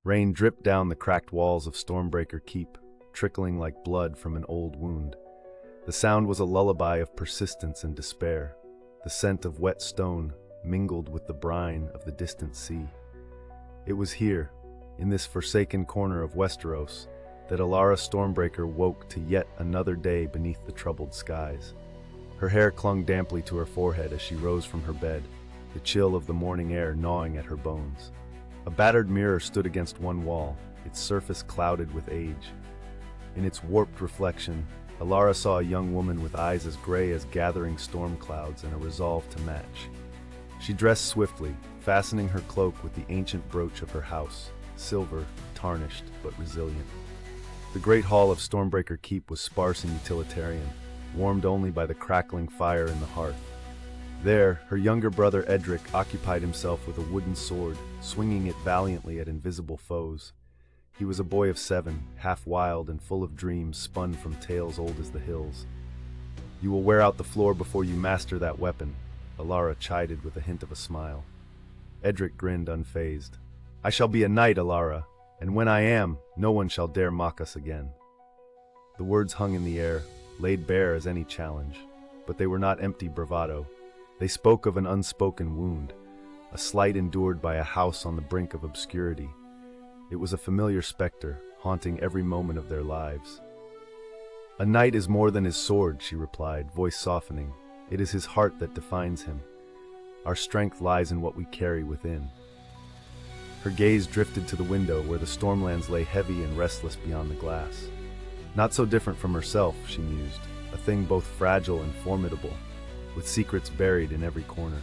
Rain dripped down the cracked walls of Stormbreaker Keep, trickling like blood from an old wound. The sound was a lullaby of persistence and despair. The scent of wet stone mingled with the brine of the distant sea. It was here, in this forsaken corner of Westeros, that Elara Stormbreaker woke to yet another day beneath the troubled skies. Her hair clung damply to her forehead as she rose from her bed, the chill of the morning air gnawing at her bones. A battered mirror stood against one wall, its surface clouded with age. In its warped reflection, Elara saw a young woman with eyes as gray as gathering storm clouds and a resolve to match. She dressed swiftly, fastening her cloak with the ancient brooch of her house, silver, tarnished, but resilient. The great hall of Stormbreaker Keep was sparse and utilitarian, warmed only by the crackling fire in the hearth. There, her younger brother Edric occupied himself with a wooden sword, swinging it valiantly at invisible foes. He was a boy of 7, half wild and full of dreams spun from tales old as the hills. "You will wear out the floor before you master that weapon," Elara chided with a hint of a smile. Edric grinned unfazed. "I shall be a knight, Elara, and when I am, no one shall dare mock us again." The words hung in the air, laid bare as any challenge, but they were not empty bravado. They spoke of an unspoken wound, a slight endured by a house on the brink of obscurity. It was a familiar specter, haunting every moment of their lives. "A knight is more than his sword," she replied, voice softening. "It is his heart that defines him. Our strength lies in what we carry within." Her gaze drifted to the window where the Stormlands lay heavy and restless beyond the glass. Not so different from herself, she mused, a thing both fragile and formidable, with secrets buried in every corner.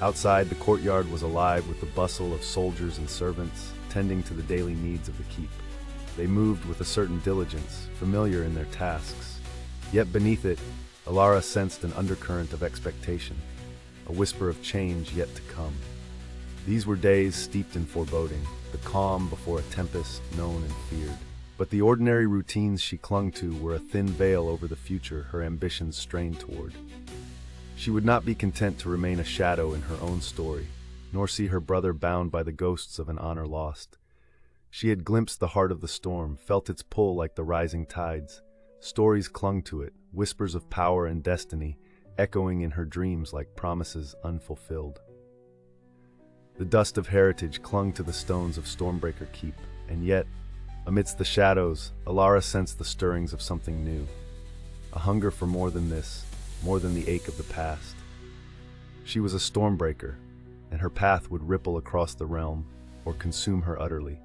Outside, the courtyard was alive with the bustle of soldiers and servants, tending to the daily needs of the keep. They moved with a certain diligence, familiar in their tasks. Yet beneath it, Elara sensed an undercurrent of expectation, a whisper of change yet to come. These were days steeped in foreboding, the calm before a tempest known and feared. But the ordinary routines she clung to were a thin veil over the future her ambitions strained toward. She would not be content to remain a shadow in her own story, nor see her brother bound by the ghosts of an honor lost. She had glimpsed the heart of the storm, felt its pull like the rising tides. Stories clung to it, whispers of power and destiny, echoing in her dreams like promises unfulfilled. The dust of heritage clung to the stones of Stormbreaker Keep, and yet, amidst the shadows, Elara sensed the stirrings of something new. A hunger for more than this, more than the ache of the past. She was a Stormbreaker, and her path would ripple across the realm, or consume her utterly.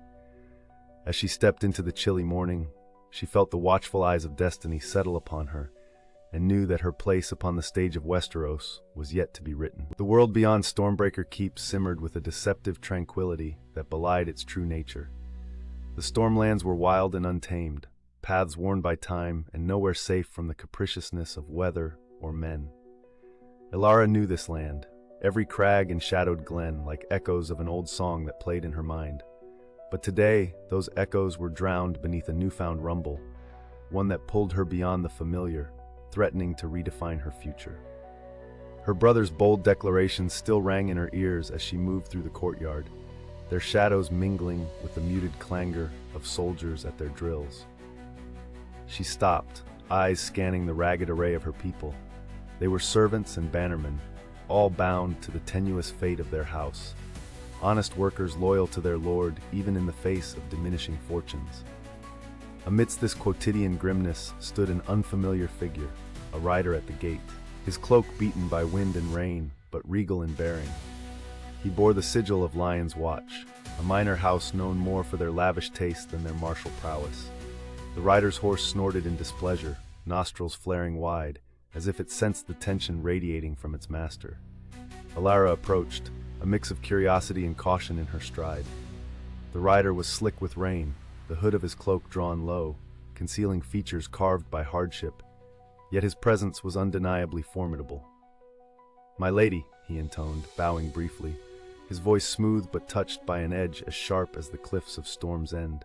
As she stepped into the chilly morning, she felt the watchful eyes of destiny settle upon her, and knew that her place upon the stage of Westeros was yet to be written. The world beyond Stormbreaker Keep simmered with a deceptive tranquility that belied its true nature. The Stormlands were wild and untamed, paths worn by time and nowhere safe from the capriciousness of weather or men. Elara knew this land, every crag and shadowed glen like echoes of an old song that played in her mind. But today, those echoes were drowned beneath a newfound rumble, one that pulled her beyond the familiar, threatening to redefine her future. Her brother's bold declarations still rang in her ears as she moved through the courtyard, their shadows mingling with the muted clangor of soldiers at their drills. She stopped, eyes scanning the ragged array of her people. They were servants and bannermen, all bound to the tenuous fate of their house. Honest workers loyal to their lord even in the face of diminishing fortunes. Amidst this quotidian grimness stood an unfamiliar figure, a rider at the gate, his cloak beaten by wind and rain, but regal in bearing. He bore the sigil of Lion's Watch, a minor house known more for their lavish taste than their martial prowess. The rider's horse snorted in displeasure, nostrils flaring wide, as if it sensed the tension radiating from its master. Elara approached, a mix of curiosity and caution in her stride. The rider was slick with rain, the hood of his cloak drawn low, concealing features carved by hardship, yet his presence was undeniably formidable. "My lady," he intoned, bowing briefly, his voice smooth but touched by an edge as sharp as the cliffs of Storm's End.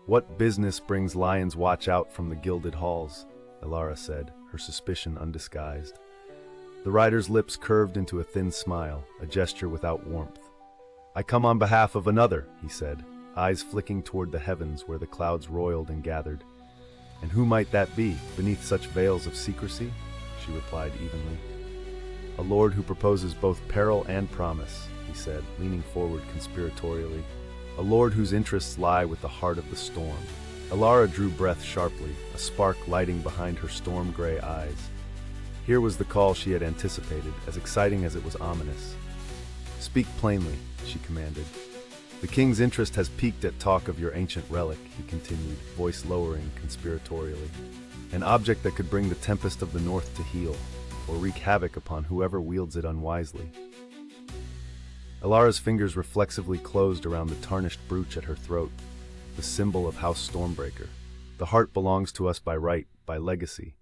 "What business brings Lion's Watch out from the gilded halls?" Elara said, her suspicion undisguised. The rider's lips curved into a thin smile, a gesture without warmth. "I come on behalf of another," he said, eyes flicking toward the heavens where the clouds roiled and gathered. "And who might that be, beneath such veils of secrecy?" she replied evenly. "A lord who proposes both peril and promise," he said, leaning forward conspiratorially. "A lord whose interests lie with the heart of the storm." Elara drew breath sharply, a spark lighting behind her storm-gray eyes. Here was the call she had anticipated, as exciting as it was ominous. "Speak plainly," she commanded. "The king's interest has piqued at talk of your ancient relic," he continued, voice lowering conspiratorially. "An object that could bring the tempest of the north to heel, or wreak havoc upon whoever wields it unwisely." Elara's fingers reflexively closed around the tarnished brooch at her throat, the symbol of House Stormbreaker. "The heart belongs to us by right, by legacy.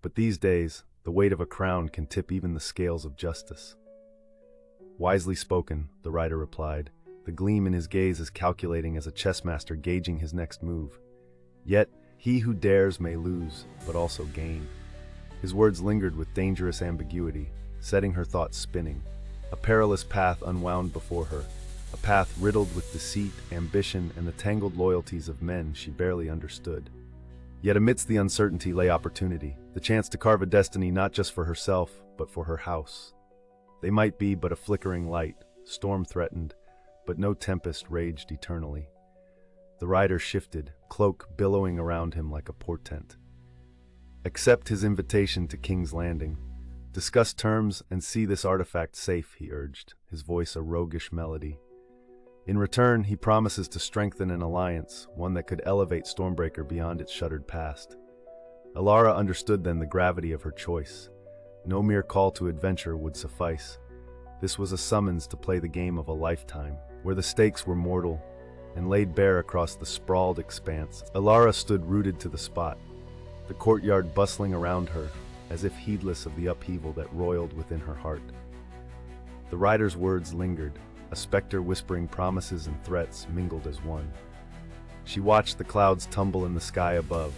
But these days, the weight of a crown can tip even the scales of justice." "Wisely spoken," the rider replied, the gleam in his gaze as calculating as a chess master gauging his next move. "Yet, he who dares may lose, but also gain." His words lingered with dangerous ambiguity, setting her thoughts spinning. A perilous path unwound before her, a path riddled with deceit, ambition, and the tangled loyalties of men she barely understood. Yet amidst the uncertainty lay opportunity, the chance to carve a destiny not just for herself, but for her house. They might be but a flickering light, storm-threatened, but no tempest raged eternally. The rider shifted, cloak billowing around him like a portent. "Accept his invitation to King's Landing. Discuss terms and see this artifact safe," he urged, his voice a roguish melody. "In return, he promises to strengthen an alliance, one that could elevate Stormbreaker beyond its shuttered past." Elara understood then the gravity of her choice. No mere call to adventure would suffice. This was a summons to play the game of a lifetime, where the stakes were mortal, and laid bare across the sprawled expanse. Elara stood rooted to the spot, the courtyard bustling around her, as if heedless of the upheaval that roiled within her heart. The rider's words lingered, a specter whispering promises and threats mingled as one. She watched the clouds tumble in the sky above,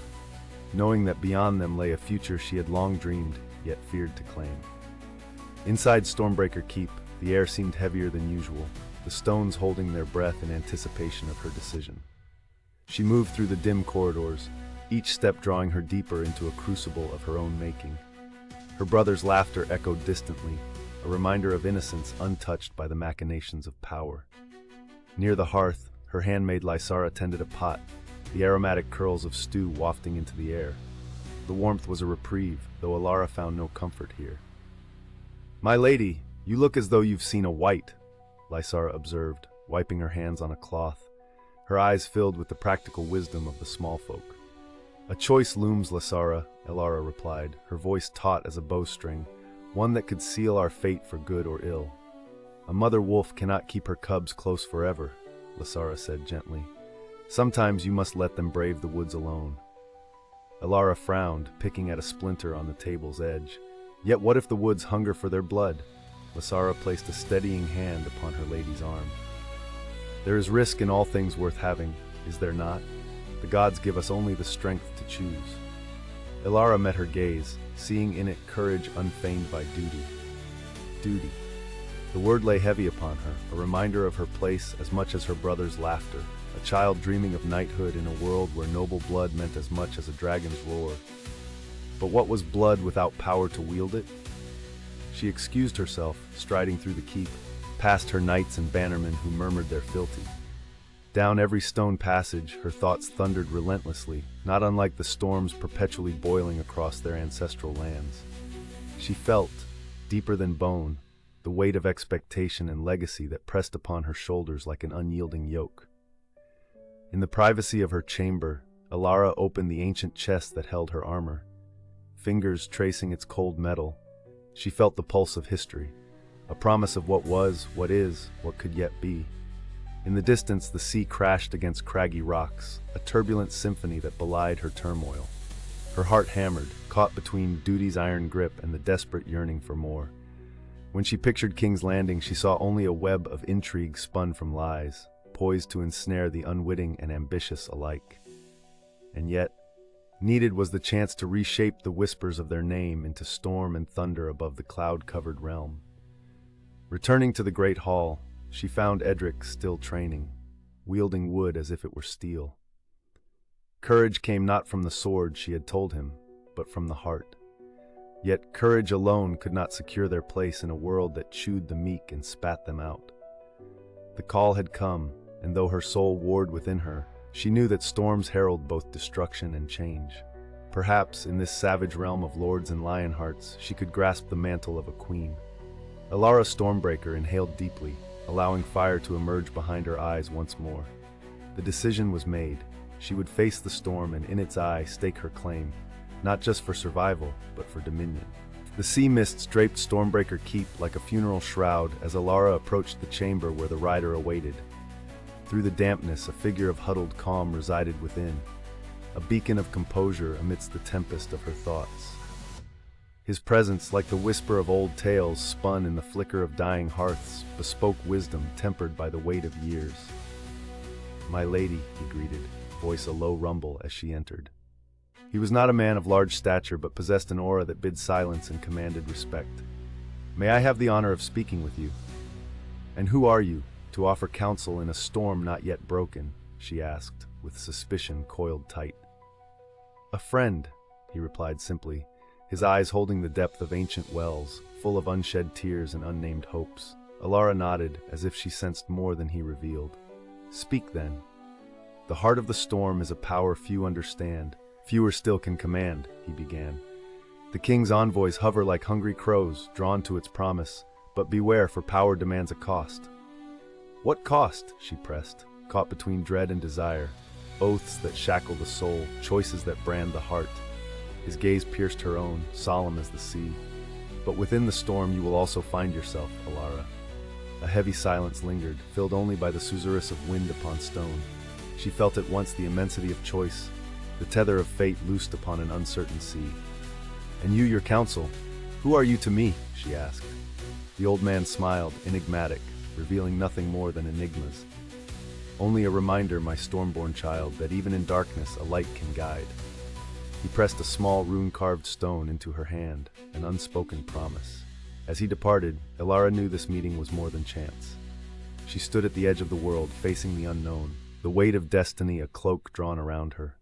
knowing that beyond them lay a future she had long dreamed, yet feared to claim. Inside Stormbreaker Keep, the air seemed heavier than usual, the stones holding their breath in anticipation of her decision. She moved through the dim corridors, each step drawing her deeper into a crucible of her own making. Her brother's laughter echoed distantly, a reminder of innocence untouched by the machinations of power. Near the hearth, her handmaid Lysara tended a pot, the aromatic curls of stew wafting into the air. The warmth was a reprieve, though Elara found no comfort here. "My lady, you look as though you've seen a wight," Lysara observed, wiping her hands on a cloth, her eyes filled with the practical wisdom of the small folk. "A choice looms, Lysara," Elara replied, her voice taut as a bowstring, one that could seal our fate for good or ill. "A mother wolf cannot keep her cubs close forever," Lysara said gently. "Sometimes you must let them brave the woods alone." Elara frowned, picking at a splinter on the table's edge. Yet what if the woods hunger for their blood? Lysara placed a steadying hand upon her lady's arm. "There is risk in all things worth having, is there not? The gods give us only the strength to choose." Elara met her gaze, seeing in it courage unfeigned by duty. Duty. The word lay heavy upon her, a reminder of her place as much as her brother's laughter, a child dreaming of knighthood in a world where noble blood meant as much as a dragon's roar. But what was blood without power to wield it? She excused herself, striding through the keep, past her knights and bannermen who murmured their fealty. Down every stone passage, her thoughts thundered relentlessly, not unlike the storms perpetually boiling across their ancestral lands. She felt, deeper than bone, the weight of expectation and legacy that pressed upon her shoulders like an unyielding yoke. In the privacy of her chamber, Elara opened the ancient chest that held her armor. Fingers tracing its cold metal, she felt the pulse of history, a promise of what was, what is, what could yet be. In the distance, the sea crashed against craggy rocks, a turbulent symphony that belied her turmoil. Her heart hammered, caught between duty's iron grip and the desperate yearning for more. When she pictured King's Landing, she saw only a web of intrigue spun from lies, poised to ensnare the unwitting and ambitious alike. And yet, needed was the chance to reshape the whispers of their name into storm and thunder above the cloud-covered realm. Returning to the great hall, she found Edric still training. wielding wood as if it were steel. Courage came not from the sword she had told him, but from the heart. Yet courage alone could not secure their place in a world that chewed the meek and spat them out. The call had come, and though her soul warred within her, she knew that storms herald both destruction and change. Perhaps, in this savage realm of lords and lionhearts, she could grasp the mantle of a queen. Elara Stormbreaker inhaled deeply, allowing fire to emerge behind her eyes once more. The decision was made. She would face the storm and in its eye stake her claim, not just for survival, but for dominion. The sea mists draped Stormbreaker Keep like a funeral shroud as Elara approached the chamber where the rider awaited. Through the dampness, a figure of huddled calm resided within, a beacon of composure amidst the tempest of her thoughts. His presence, like the whisper of old tales spun in the flicker of dying hearths, bespoke wisdom tempered by the weight of years. "My lady," he greeted, voice a low rumble as she entered. He was not a man of large stature, but possessed an aura that bid silence and commanded respect. "May I have the honor of speaking with you?" "And who are you, to offer counsel in a storm not yet broken?" she asked, with suspicion coiled tight. "A friend," he replied simply, his eyes holding the depth of ancient wells, full of unshed tears and unnamed hopes. Elara nodded, as if she sensed more than he revealed. "Speak then." "The heart of the storm is a power few understand, fewer still can command," he began. "The king's envoys hover like hungry crows, drawn to its promise, but beware, for power demands a cost." "What cost?" she pressed, caught between dread and desire. Oaths that shackle the soul, choices that brand the heart. His gaze pierced her own, solemn as the sea. "But within the storm you will also find yourself, Elara." A heavy silence lingered, filled only by the susurrus of wind upon stone. She felt at once the immensity of choice, the tether of fate loosed upon an uncertain sea. "And you, your counsel, who are you to me?" she asked. The old man smiled, enigmatic, revealing nothing more than enigmas. "Only a reminder, my storm-born child, that even in darkness a light can guide." He pressed a small rune-carved stone into her hand, an unspoken promise. As he departed, Elara knew this meeting was more than chance. She stood at the edge of the world, facing the unknown, the weight of destiny a cloak drawn around her.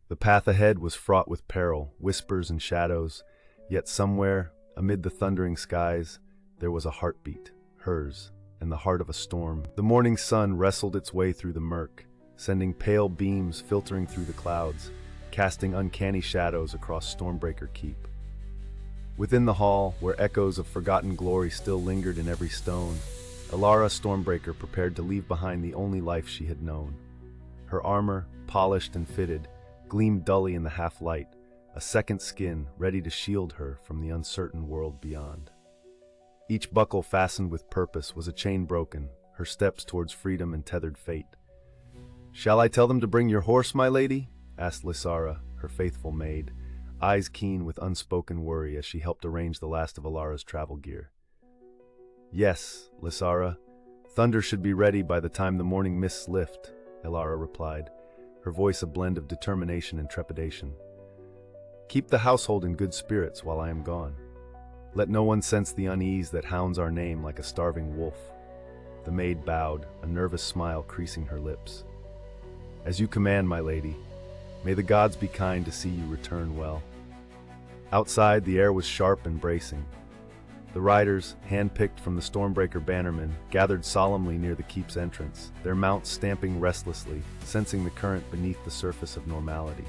The path ahead was fraught with peril, whispers and shadows, yet somewhere, amid the thundering skies, there was a heartbeat, hers, and the heart of a storm. The morning sun wrestled its way through the murk, sending pale beams filtering through the clouds, casting uncanny shadows across Stormbreaker Keep. Within the hall, where echoes of forgotten glory still lingered in every stone, Elara Stormbreaker prepared to leave behind the only life she had known. Her armor, polished and fitted, gleamed dully in the half-light, a second skin ready to shield her from the uncertain world beyond. Each buckle fastened with purpose was a chain broken, her steps towards freedom and tethered fate. "Shall I tell them to bring your horse, my lady?" asked Lysara, her faithful maid, eyes keen with unspoken worry as she helped arrange the last of Alara's travel gear. "Yes, Lysara. Thunder should be ready by the time the morning mists lift," Elara replied, her voice a blend of determination and trepidation. "Keep the household in good spirits while I am gone. Let no one sense the unease that hounds our name like a starving wolf." The maid bowed, a nervous smile creasing her lips. "As you command, my lady. May the gods be kind to see you return well." Outside, the air was sharp and bracing. The riders, hand-picked from the Stormbreaker bannermen, gathered solemnly near the keep's entrance, their mounts stamping restlessly, sensing the current beneath the surface of normality.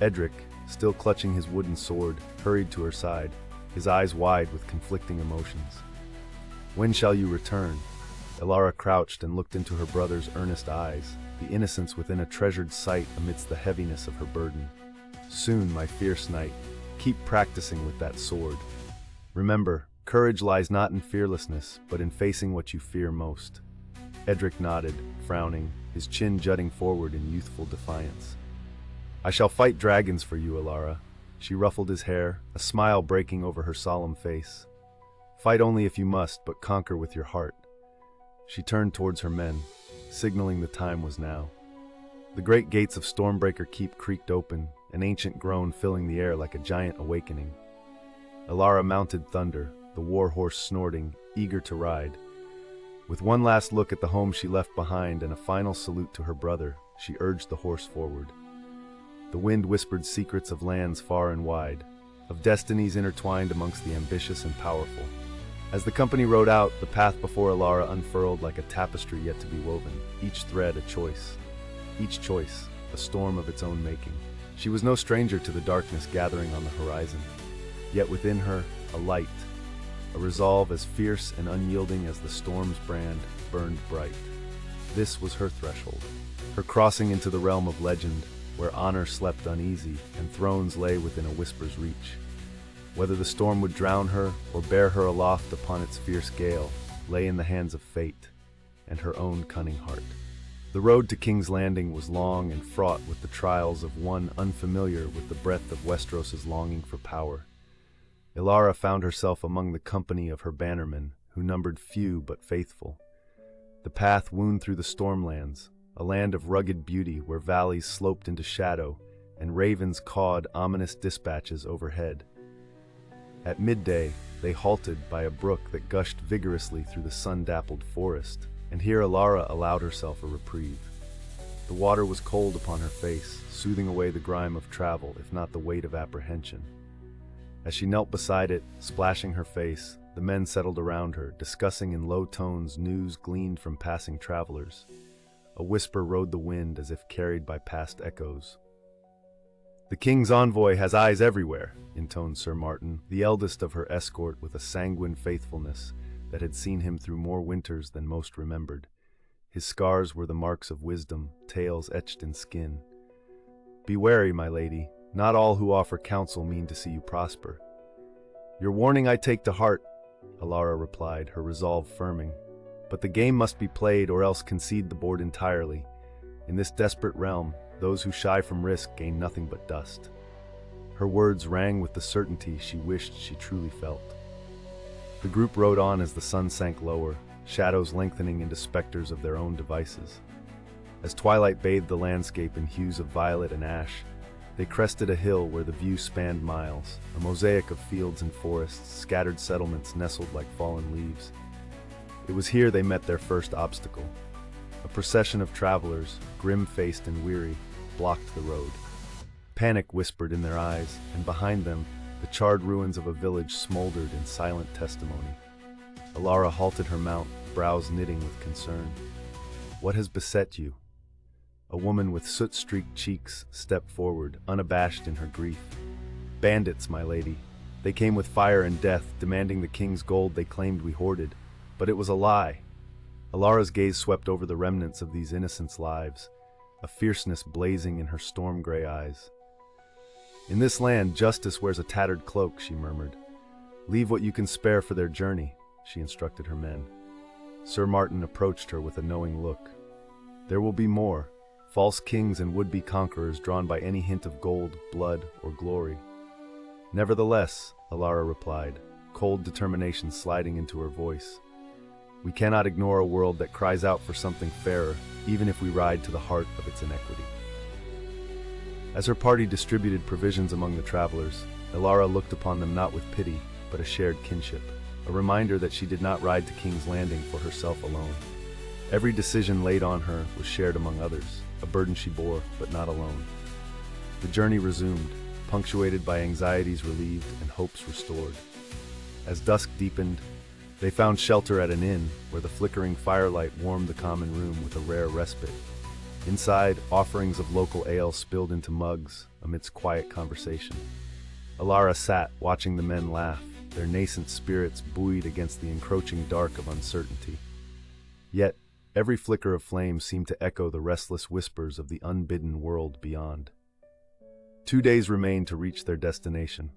Edric, still clutching his wooden sword, hurried to her side, his eyes wide with conflicting emotions. "When shall you return?" Elara crouched and looked into her brother's earnest eyes, the innocence within a treasured sight amidst the heaviness of her burden. "Soon, my fierce knight. Keep practicing with that sword. Remember, courage lies not in fearlessness, but in facing what you fear most." Edric nodded, frowning, his chin jutting forward in youthful defiance. "I shall fight dragons for you, Elara." She ruffled his hair, a smile breaking over her solemn face. "Fight only if you must, but conquer with your heart." She turned towards her men, signaling the time was now. The great gates of Stormbreaker Keep creaked open, an ancient groan filling the air like a giant awakening. Elara mounted Thunder, the war horse snorting, eager to ride. With one last look at the home she left behind and a final salute to her brother, she urged the horse forward. The wind whispered secrets of lands far and wide, of destinies intertwined amongst the ambitious and powerful. As the company rode out, the path before Elara unfurled like a tapestry yet to be woven, each thread a choice. Each choice, a storm of its own making. She was no stranger to the darkness gathering on the horizon, yet within her, a light, a resolve as fierce and unyielding as the storm's brand burned bright. This was her threshold, her crossing into the realm of legend, where honor slept uneasy and thrones lay within a whisper's reach. Whether the storm would drown her or bear her aloft upon its fierce gale lay in the hands of fate and her own cunning heart. The road to King's Landing was long and fraught with the trials of one unfamiliar with the breadth of Westeros's longing for power. Elara found herself among the company of her bannermen, who numbered few but faithful. The path wound through the Stormlands, a land of rugged beauty where valleys sloped into shadow and ravens cawed ominous dispatches overhead. At midday, they halted by a brook that gushed vigorously through the sun-dappled forest, and here Elara allowed herself a reprieve. The water was cold upon her face, soothing away the grime of travel, if not the weight of apprehension. As she knelt beside it, splashing her face, the men settled around her, discussing in low tones news gleaned from passing travelers. A whisper rode the wind as if carried by past echoes. "The king's envoy has eyes everywhere," intoned Sir Martin, the eldest of her escort with a sanguine faithfulness that had seen him through more winters than most remembered. His scars were the marks of wisdom, tales etched in skin. "Be wary, my lady. Not all who offer counsel mean to see you prosper." "Your warning I take to heart," Elara replied, her resolve firming. "But the game must be played or else concede the board entirely. In this desperate realm, those who shy from risk gain nothing but dust." Her words rang with the certainty she wished she truly felt. The group rode on as the sun sank lower, shadows lengthening into specters of their own devices. As twilight bathed the landscape in hues of violet and ash, they crested a hill where the view spanned miles, a mosaic of fields and forests, scattered settlements nestled like fallen leaves. It was here they met their first obstacle. A procession of travelers, grim-faced and weary, blocked the road. Panic whispered in their eyes, and behind them, the charred ruins of a village smoldered in silent testimony. Elara halted her mount, brows knitting with concern. "What has beset you?" A woman with soot-streaked cheeks stepped forward, unabashed in her grief. "Bandits, my lady. They came with fire and death, demanding the king's gold they claimed we hoarded. But it was a lie." Alara's gaze swept over the remnants of these innocents' lives, a fierceness blazing in her storm-gray eyes. "In this land, justice wears a tattered cloak," she murmured. "Leave what you can spare for their journey," she instructed her men. Sir Martin approached her with a knowing look. "There will be more, false kings and would-be conquerors drawn by any hint of gold, blood, or glory." "Nevertheless," Elara replied, cold determination sliding into her voice, "we cannot ignore a world that cries out for something fairer, even if we ride to the heart of its inequity." As her party distributed provisions among the travelers, Elara looked upon them not with pity, but a shared kinship, a reminder that she did not ride to King's Landing for herself alone. Every decision laid on her was shared among others, a burden she bore, but not alone. The journey resumed, punctuated by anxieties relieved and hopes restored. As dusk deepened, they found shelter at an inn, where the flickering firelight warmed the common room with a rare respite. Inside, offerings of local ale spilled into mugs amidst quiet conversation. Elara sat, watching the men laugh, their nascent spirits buoyed against the encroaching dark of uncertainty. Yet, every flicker of flame seemed to echo the restless whispers of the unbidden world beyond. 2 days remained to reach their destination.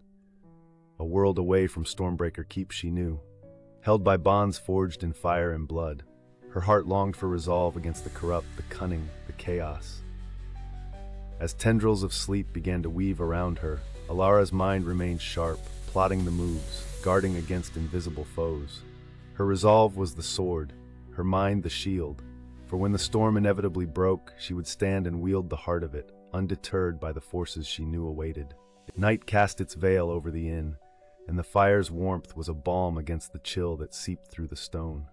A world away from Stormbreaker Keep, she knew. Held by bonds forged in fire and blood, her heart longed for resolve against the corrupt, the cunning, the chaos. As tendrils of sleep began to weave around her, Elara's mind remained sharp, plotting the moves, guarding against invisible foes. Her resolve was the sword, her mind the shield, for when the storm inevitably broke, she would stand and wield the heart of it, undeterred by the forces she knew awaited. Night cast its veil over the inn, and the fire's warmth was a balm against the chill that seeped through the stone.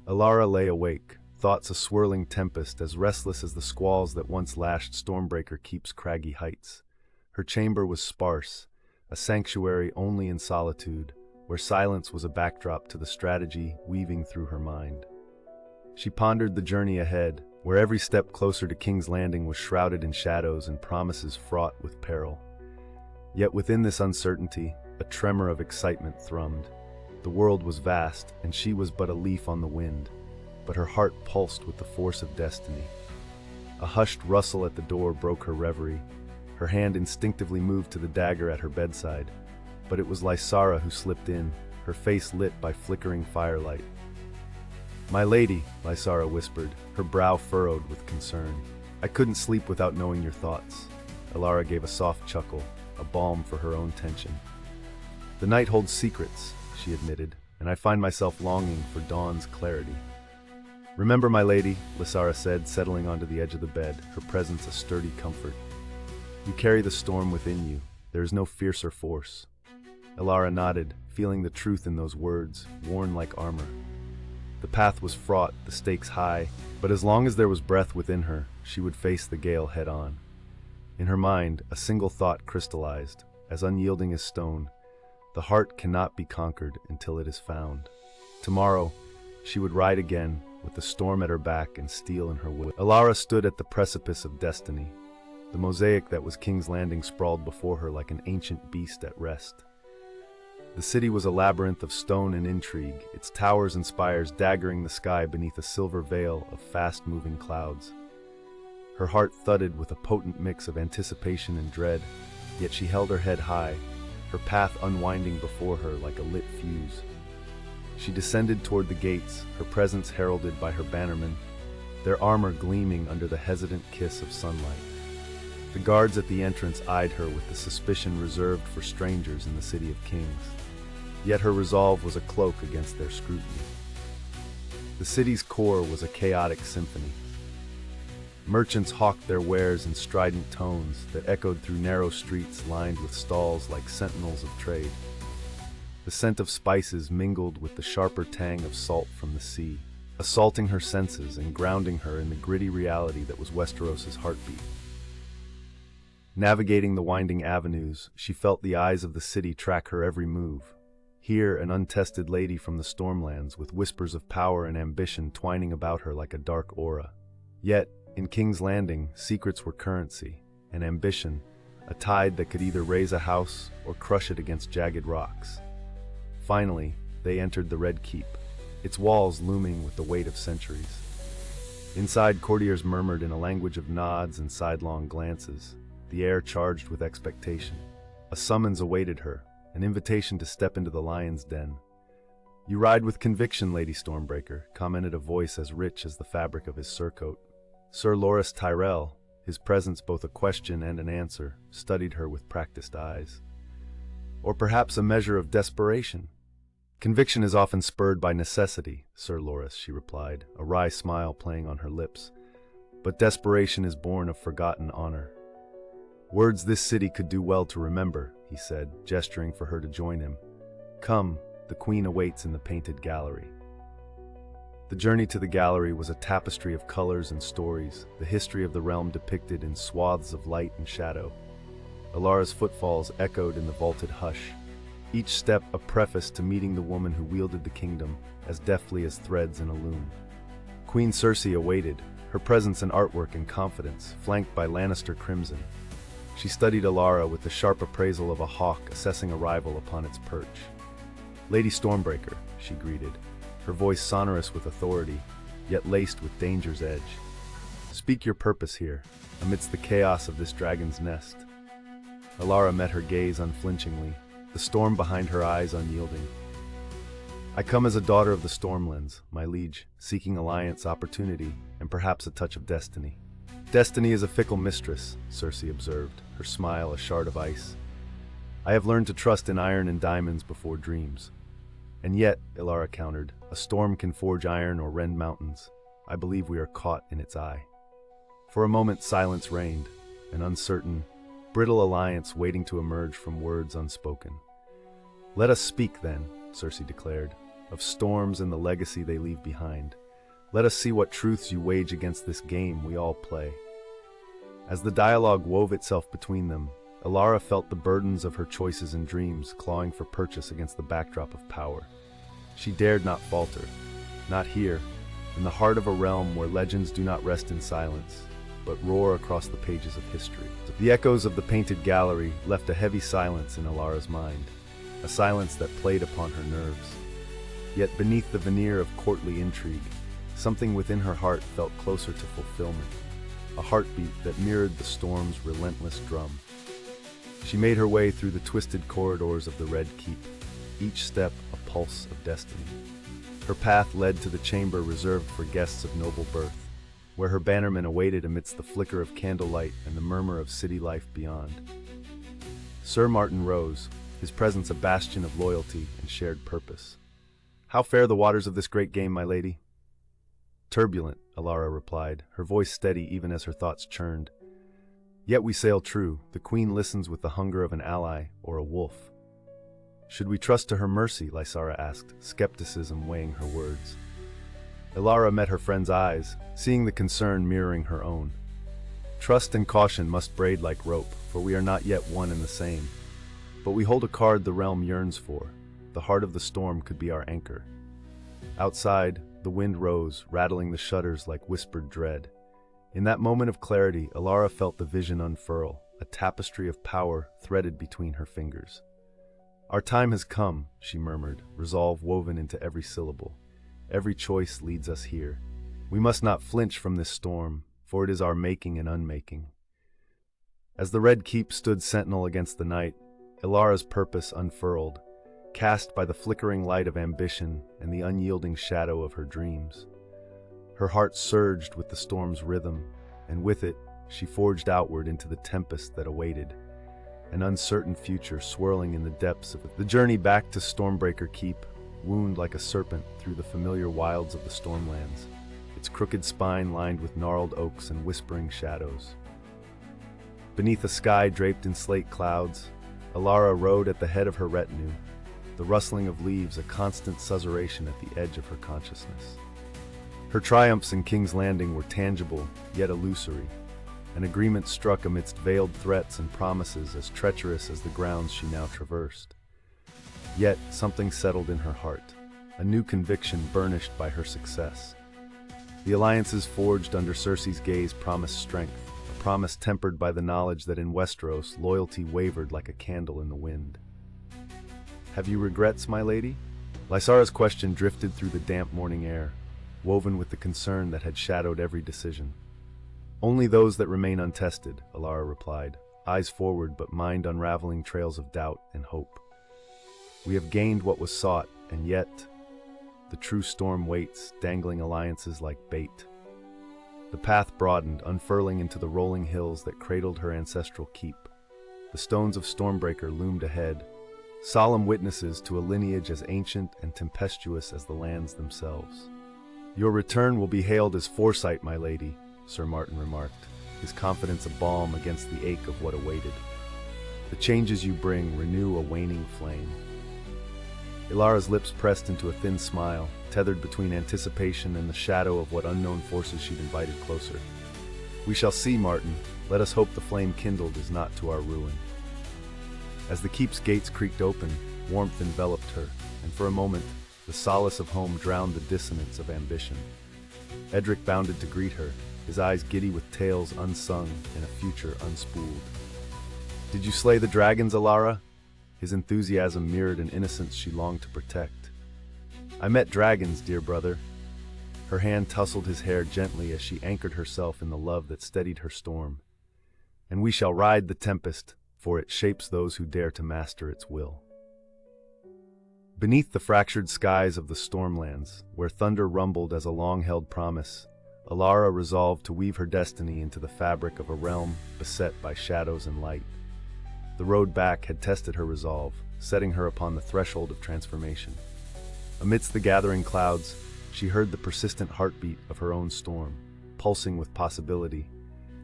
Elara lay awake, thoughts a swirling tempest as restless as the squalls that once lashed Stormbreaker Keep's craggy heights. Her chamber was sparse, a sanctuary only in solitude, where silence was a backdrop to the strategy weaving through her mind. She pondered the journey ahead, where every step closer to King's Landing was shrouded in shadows and promises fraught with peril. Yet within this uncertainty, a tremor of excitement thrummed. The world was vast, and she was but a leaf on the wind, but her heart pulsed with the force of destiny. A hushed rustle at the door broke her reverie. Her hand instinctively moved to the dagger at her bedside, but it was Lysara who slipped in, her face lit by flickering firelight. "My lady," Lysara whispered, her brow furrowed with concern. "I couldn't sleep without knowing your thoughts." Elara gave a soft chuckle, a balm for her own tension. "The night holds secrets," she admitted, "and I find myself longing for dawn's clarity." "Remember, my lady," Lysara said, settling onto the edge of the bed, her presence a sturdy comfort. "You carry the storm within you. There is no fiercer force." Elara nodded, feeling the truth in those words, worn like armor. The path was fraught, the stakes high, but as long as there was breath within her, she would face the gale head-on. In her mind, a single thought crystallized, as unyielding as stone: the heart cannot be conquered until it is found. Tomorrow, she would ride again, with the storm at her back and steel in her will. Elara stood at the precipice of destiny. The mosaic that was King's Landing sprawled before her like an ancient beast at rest. The city was a labyrinth of stone and intrigue, its towers and spires daggering the sky beneath a silver veil of fast-moving clouds. Her heart thudded with a potent mix of anticipation and dread, yet she held her head high, her path unwinding before her like a lit fuse. She descended toward the gates, her presence heralded by her bannermen, their armor gleaming under the hesitant kiss of sunlight. The guards at the entrance eyed her with the suspicion reserved for strangers in the City of Kings. Yet her resolve was a cloak against their scrutiny. The city's core was a chaotic symphony. Merchants hawked their wares in strident tones that echoed through narrow streets lined with stalls like sentinels of trade. The scent of spices mingled with the sharper tang of salt from the sea, assaulting her senses and grounding her in the gritty reality that was Westeros' heartbeat. Navigating the winding avenues, she felt the eyes of the city track her every move. Here, an untested lady from the Stormlands, with whispers of power and ambition twining about her like a dark aura. Yet, in King's Landing, secrets were currency, and ambition, a tide that could either raise a house or crush it against jagged rocks. Finally, they entered the Red Keep, its walls looming with the weight of centuries. Inside, courtiers murmured in a language of nods and sidelong glances, the air charged with expectation. A summons awaited her, an invitation to step into the lion's den. "You ride with conviction, Lady Stormbreaker," commented a voice as rich as the fabric of his surcoat. Sir Loras Tyrell, his presence both a question and an answer, studied her with practiced eyes. "Or perhaps a measure of desperation?" "Conviction is often spurred by necessity, Sir Loras," she replied, a wry smile playing on her lips. "But desperation is born of forgotten honor." "Words this city could do well to remember," he said, gesturing for her to join him. "Come, the Queen awaits in the painted gallery." The journey to the gallery was a tapestry of colors and stories, the history of the realm depicted in swaths of light and shadow. Elara's footfalls echoed in the vaulted hush, each step a preface to meeting the woman who wielded the kingdom, as deftly as threads in a loom. Queen Cersei awaited, her presence and artwork in confidence, flanked by Lannister crimson. She studied Elara with the sharp appraisal of a hawk assessing a rival upon its perch. "Lady Stormbreaker," she greeted, her voice sonorous with authority, yet laced with danger's edge. "Speak your purpose here, amidst the chaos of this dragon's nest." Elara met her gaze unflinchingly, the storm behind her eyes unyielding. "I come as a daughter of the Stormlands, my liege, seeking alliance, opportunity, and perhaps a touch of destiny." "Destiny is a fickle mistress," Cersei observed, her smile a shard of ice. "I have learned to trust in iron and diamonds before dreams." "And yet," Elara countered, "a storm can forge iron or rend mountains. I believe we are caught in its eye." For a moment silence reigned, an uncertain, brittle alliance waiting to emerge from words unspoken. "Let us speak then," Cersei declared, of storms and the legacy they leave behind. Let us see what truths you wage against this game we all play." As the dialogue wove itself between them, Elara felt the burdens of her choices and dreams clawing for purchase against the backdrop of power. She dared not falter, not here, in the heart of a realm where legends do not rest in silence, but roar across the pages of history. The echoes of the painted gallery left a heavy silence in Elara's mind, a silence that played upon her nerves. Yet beneath the veneer of courtly intrigue, something within her heart felt closer to fulfillment, a heartbeat that mirrored the storm's relentless drum. She made her way through the twisted corridors of the Red Keep, each step a pulse of destiny. Her path led to the chamber reserved for guests of noble birth, where her bannermen awaited amidst the flicker of candlelight and the murmur of city life beyond. Sir Martin rose, his presence a bastion of loyalty and shared purpose. "How fare the waters of this great game, my lady?" "Turbulent," Elara replied, her voice steady even as her thoughts churned. "Yet we sail true. The queen listens with the hunger of an ally or a wolf." "Should we trust to her mercy?" Lysara asked, skepticism weighing her words. Elara met her friend's eyes, seeing the concern mirroring her own. "Trust and caution must braid like rope, for we are not yet one and the same. But we hold a card the realm yearns for. The heart of the storm could be our anchor." Outside, the wind rose, rattling the shutters like whispered dread. In that moment of clarity, Elara felt the vision unfurl, a tapestry of power threaded between her fingers. "Our time has come," she murmured, resolve woven into every syllable. "Every choice leads us here. We must not flinch from this storm, for it is our making and unmaking." As the Red Keep stood sentinel against the night, Elara's purpose unfurled, cast by the flickering light of ambition and the unyielding shadow of her dreams. Her heart surged with the storm's rhythm, and with it, she forged outward into the tempest that awaited, an uncertain future swirling in the depths of it. The journey back to Stormbreaker Keep wound like a serpent through the familiar wilds of the Stormlands, its crooked spine lined with gnarled oaks and whispering shadows. Beneath a sky draped in slate clouds, Elara rode at the head of her retinue, the rustling of leaves a constant susurration at the edge of her consciousness. Her triumphs in King's Landing were tangible, yet illusory, an agreement struck amidst veiled threats and promises as treacherous as the grounds she now traversed. Yet something settled in her heart, a new conviction burnished by her success. The alliances forged under Cersei's gaze promised strength, a promise tempered by the knowledge that in Westeros loyalty wavered like a candle in the wind. "Have you regrets, my lady?" Lysara's question drifted through the damp morning air, woven with the concern that had shadowed every decision. "Only those that remain untested," Elara replied, eyes forward but mind unraveling trails of doubt and hope. "We have gained what was sought, and yet the true storm waits, dangling alliances like bait." The path broadened, unfurling into the rolling hills that cradled her ancestral keep. The stones of Stormbreaker loomed ahead, solemn witnesses to a lineage as ancient and tempestuous as the lands themselves. "Your return will be hailed as foresight, my lady," Sir Martin remarked, his confidence a balm against the ache of what awaited. "The changes you bring renew a waning flame." Elara's lips pressed into a thin smile, tethered between anticipation and the shadow of what unknown forces she'd invited closer. "We shall see, Martin. Let us hope the flame kindled is not to our ruin." As the keep's gates creaked open, warmth enveloped her, and for a moment, the solace of home drowned the dissonance of ambition. Edric bounded to greet her, his eyes giddy with tales unsung and a future unspooled. "Did you slay the dragons, Elara?" His enthusiasm mirrored an innocence she longed to protect. "I met dragons, dear brother." Her hand tousled his hair gently as she anchored herself in the love that steadied her storm. "And we shall ride the tempest, for it shapes those who dare to master its will." Beneath the fractured skies of the Stormlands, where thunder rumbled as a long-held promise, Elara resolved to weave her destiny into the fabric of a realm beset by shadows and light. The road back had tested her resolve, setting her upon the threshold of transformation. Amidst the gathering clouds, she heard the persistent heartbeat of her own storm, pulsing with possibility,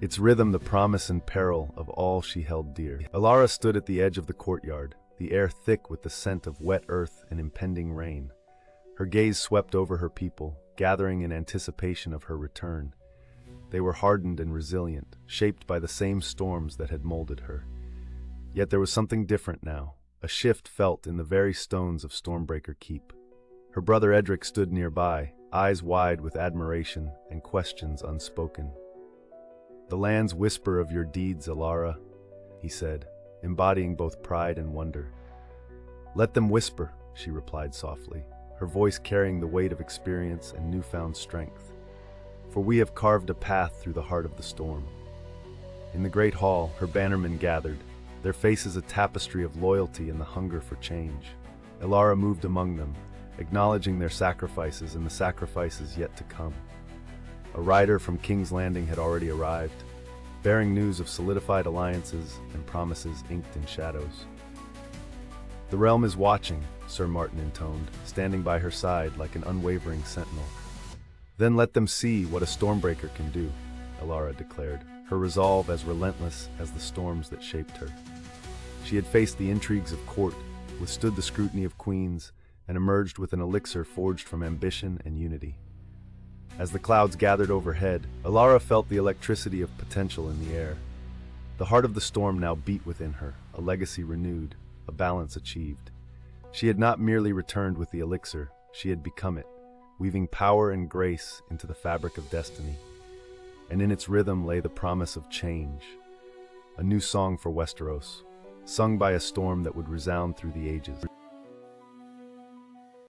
its rhythm the promise and peril of all she held dear. Elara stood at the edge of the courtyard, the air thick with the scent of wet earth and impending rain. Her gaze swept over her people, gathering in anticipation of her return. They were hardened and resilient, shaped by the same storms that had molded her. Yet there was something different now, a shift felt in the very stones of Stormbreaker Keep. Her brother Edric stood nearby, eyes wide with admiration and questions unspoken. "The lands whisper of your deeds, Elara," he said, embodying both pride and wonder. "Let them whisper," she replied softly, her voice carrying the weight of experience and newfound strength. "For we have carved a path through the heart of the storm." In the great hall, her bannermen gathered, their faces a tapestry of loyalty and the hunger for change. Elara moved among them, acknowledging their sacrifices and the sacrifices yet to come. A rider from King's Landing had already arrived, bearing news of solidified alliances and promises inked in shadows. "The realm is watching," Sir Martin intoned, standing by her side like an unwavering sentinel. "Then let them see what a Stormbreaker can do," Elara declared, her resolve as relentless as the storms that shaped her. She had faced the intrigues of court, withstood the scrutiny of queens, and emerged with an elixir forged from ambition and unity. As the clouds gathered overhead, Elara felt the electricity of potential in the air. The heart of the storm now beat within her, a legacy renewed, a balance achieved. She had not merely returned with the elixir, she had become it, weaving power and grace into the fabric of destiny. And in its rhythm lay the promise of change. A new song for Westeros, sung by a storm that would resound through the ages.